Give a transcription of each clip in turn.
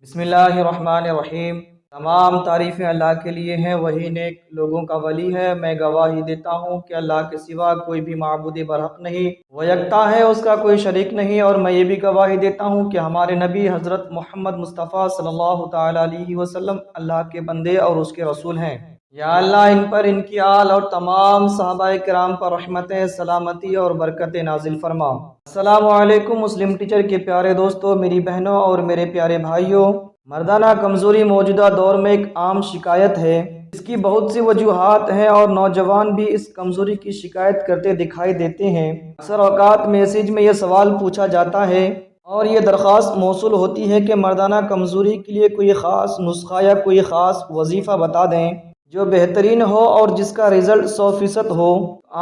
بسم اللہ الرحمن الرحیم۔ تمام تعریفیں اللہ کے لیے ہیں، وہی نیک لوگوں کا ولی ہے۔ میں گواہی دیتا ہوں کہ اللہ کے سوا کوئی بھی معبود برحق نہیں، وہ یکتا ہے، اس کا کوئی شریک نہیں۔ اور میں یہ بھی گواہی دیتا ہوں کہ ہمارے نبی حضرت محمد مصطفیٰ صلی اللہ تعالیٰ علیہ وسلم اللہ کے بندے اور اس کے رسول ہیں۔ یا اللہ ان پر، ان کی آل اور تمام صحابہ کرام پر رحمتیں، سلامتی اور برکت نازل فرما۔ السلام علیکم مسلم ٹیچر کے پیارے دوستوں، میری بہنوں اور میرے پیارے بھائیوں۔ مردانہ کمزوری موجودہ دور میں ایک عام شکایت ہے۔ اس کی بہت سی وجوہات ہیں اور نوجوان بھی اس کمزوری کی شکایت کرتے دکھائی دیتے ہیں۔ اکثر اوقات میسیج میں یہ سوال پوچھا جاتا ہے اور یہ درخواست موصول ہوتی ہے کہ مردانہ کمزوری کے لیے کوئی خاص نسخہ یا کوئی خاص وظیفہ بتا دیں جو بہترین ہو اور جس کا رزلٹ 100% ہو۔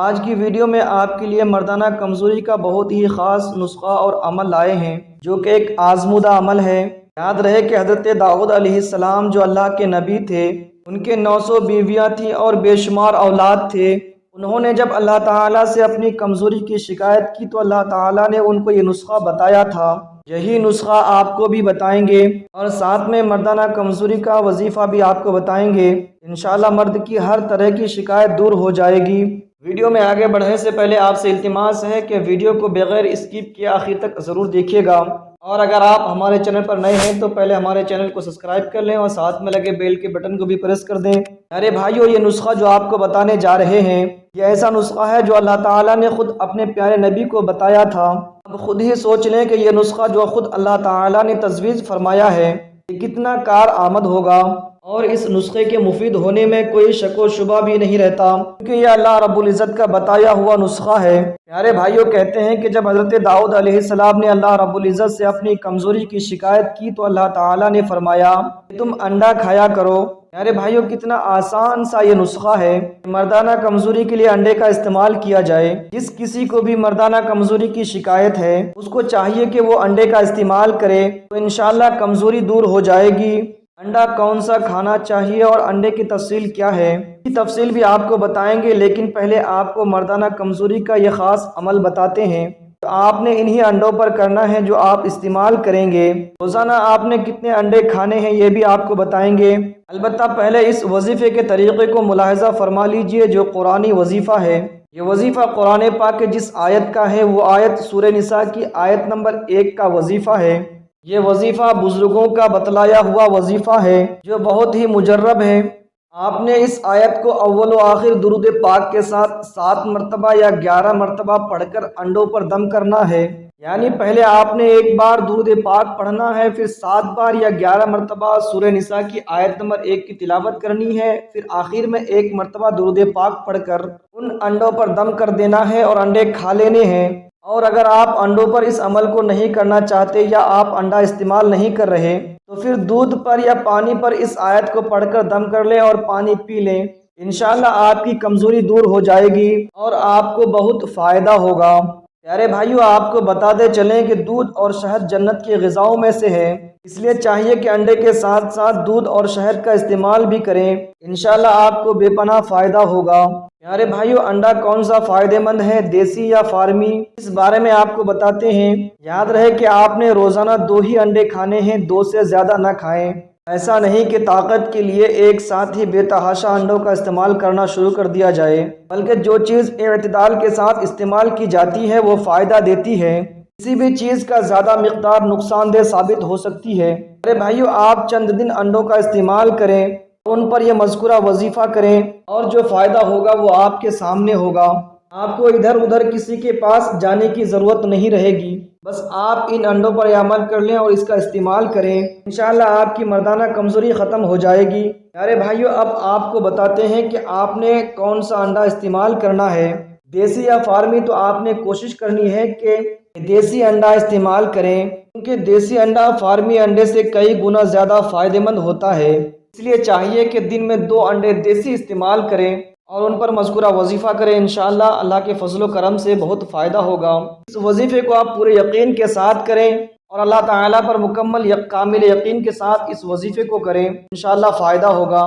آج کی ویڈیو میں آپ کے لیے مردانہ کمزوری کا بہت ہی خاص نسخہ اور عمل لائے ہیں جو کہ ایک آزمودہ عمل ہے۔ یاد رہے کہ حضرت داؤد علیہ السلام جو اللہ کے نبی تھے، ان کے 900 بیویاں تھیں اور بے شمار اولاد تھے۔ انہوں نے جب اللہ تعالیٰ سے اپنی کمزوری کی شکایت کی تو اللہ تعالیٰ نے ان کو یہ نسخہ بتایا تھا۔ یہی نسخہ آپ کو بھی بتائیں گے اور ساتھ میں مردانہ کمزوری کا وظیفہ بھی آپ کو بتائیں گے۔ انشاءاللہ مرد کی ہر طرح کی شکایت دور ہو جائے گی۔ ویڈیو میں آگے بڑھنے سے پہلے آپ سے التماس ہے کہ ویڈیو کو بغیر اسکپ کیے آخر تک ضرور دیکھیے گا، اور اگر آپ ہمارے چینل پر نئے ہیں تو پہلے ہمارے چینل کو سبسکرائب کر لیں اور ساتھ میں لگے بیل کے بٹن کو بھی پریس کر دیں۔ ارے بھائیو، یہ نسخہ جو آپ کو بتانے جا رہے ہیں یہ ایسا نسخہ ہے جو اللہ تعالیٰ نے خود اپنے پیارے نبی کو بتایا تھا۔ اب خود ہی سوچ لیں کہ یہ نسخہ جو خود اللہ تعالیٰ نے تجویز فرمایا ہے یہ کتنا کارآمد ہوگا، اور اس نسخے کے مفید ہونے میں کوئی شک و شبہ بھی نہیں رہتا، کیونکہ یہ اللہ رب العزت کا بتایا ہوا نسخہ ہے۔ پیارے بھائیوں، کہتے ہیں کہ جب حضرت داؤد علیہ السلام نے اللہ رب العزت سے اپنی کمزوری کی شکایت کی تو اللہ تعالیٰ نے فرمایا کہ تم انڈا کھایا کرو۔ پیارے بھائیوں، کتنا آسان سا یہ نسخہ ہے کہ مردانہ کمزوری کے لیے انڈے کا استعمال کیا جائے۔ جس کسی کو بھی مردانہ کمزوری کی شکایت ہے اس کو چاہیے کہ وہ انڈے کا استعمال کرے تو انشاءاللہ کمزوری دور ہو جائے گی۔ انڈا کون سا کھانا چاہیے اور انڈے کی تفصیل کیا ہے، اس کی تفصیل بھی آپ کو بتائیں گے، لیکن پہلے آپ کو مردانہ کمزوری کا یہ خاص عمل بتاتے ہیں۔ تو آپ نے انہی انڈوں پر کرنا ہے جو آپ استعمال کریں گے۔ روزانہ آپ نے کتنے انڈے کھانے ہیں یہ بھی آپ کو بتائیں گے۔ البتہ پہلے اس وظیفے کے طریقے کو ملاحظہ فرما لیجئے جو قرآنی وظیفہ ہے۔ یہ وظیفہ قرآن پاک کے جس آیت کا ہے وہ آیت سورہ نساء کی آیت نمبر 1 کا وظیفہ ہے۔ یہ وظیفہ بزرگوں کا بتلایا ہوا وظیفہ ہے جو بہت ہی مجرب ہے۔ آپ نے اس آیت کو اول و آخر درود پاک کے ساتھ 7 مرتبہ یا 11 مرتبہ پڑھ کر انڈوں پر دم کرنا ہے۔ یعنی پہلے آپ نے ایک بار درود پاک پڑھنا ہے، پھر 7 بار یا 11 مرتبہ سورہ نساء کی آیت نمبر 1 کی تلاوت کرنی ہے، پھر آخر میں 1 مرتبہ درود پاک پڑھ کر ان انڈوں پر دم کر دینا ہے اور انڈے کھا لینے ہیں۔ اور اگر آپ انڈوں پر اس عمل کو نہیں کرنا چاہتے یا آپ انڈا استعمال نہیں کر رہے تو پھر دودھ پر یا پانی پر اس آیت کو پڑھ کر دم کر لیں اور پانی پی لیں۔ انشاءاللہ آپ کی کمزوری دور ہو جائے گی اور آپ کو بہت فائدہ ہوگا۔ پیارے بھائیو، آپ کو بتاتے چلیں کہ دودھ اور شہد جنت کی غذاؤں میں سے ہے، اس لیے چاہیے کہ انڈے کے ساتھ ساتھ دودھ اور شہد کا استعمال بھی کریں۔ انشاءاللہ آپ کو بے پناہ فائدہ ہوگا۔ پیارے بھائیو، انڈا کون سا فائدہ مند ہے، دیسی یا فارمی، اس بارے میں آپ کو بتاتے ہیں۔ یاد رہے کہ آپ نے روزانہ 2 ہی انڈے کھانے ہیں، 2 سے زیادہ نہ کھائیں۔ ایسا نہیں کہ طاقت کے لیے ایک ساتھ ہی بے تحاشا انڈوں کا استعمال کرنا شروع کر دیا جائے، بلکہ جو چیز اعتدال کے ساتھ استعمال کی جاتی ہے وہ فائدہ دیتی ہے۔ کسی بھی چیز کا زیادہ مقدار نقصان دہ ثابت ہو سکتی ہے۔ میرے بھائیو، آپ چند دن انڈوں کا استعمال کریں، ان پر یہ مذکورہ وظیفہ کریں اور جو فائدہ ہوگا وہ آپ کے سامنے ہوگا۔ آپ کو ادھر ادھر کسی کے پاس جانے کی ضرورت نہیں رہے گی، بس آپ ان انڈوں پر یہ عمل کر لیں اور اس کا استعمال کریں۔ انشاءاللہ آپ کی مردانہ کمزوری ختم ہو جائے گی۔ پیارے بھائیو، اب آپ کو بتاتے ہیں کہ آپ نے کون سا انڈا استعمال کرنا ہے، دیسی یا فارمی۔ تو آپ نے کوشش کرنی ہے کہ دیسی انڈا استعمال کریں، کیونکہ دیسی انڈا فارمی انڈے سے کئی گنا زیادہ فائدہ مند ہوتا ہے۔ اس لیے چاہیے کہ دن میں 2 انڈے دیسی استعمال کریں اور ان پر مذکورہ وظیفہ کریں۔ انشاءاللہ اللہ کے فضل و کرم سے بہت فائدہ ہوگا۔ اس وظیفے کو آپ پورے یقین کے ساتھ کریں اور اللہ تعالیٰ پر مکمل کامل یقین کے ساتھ اس وظیفے کو کریں، انشاءاللہ فائدہ ہوگا۔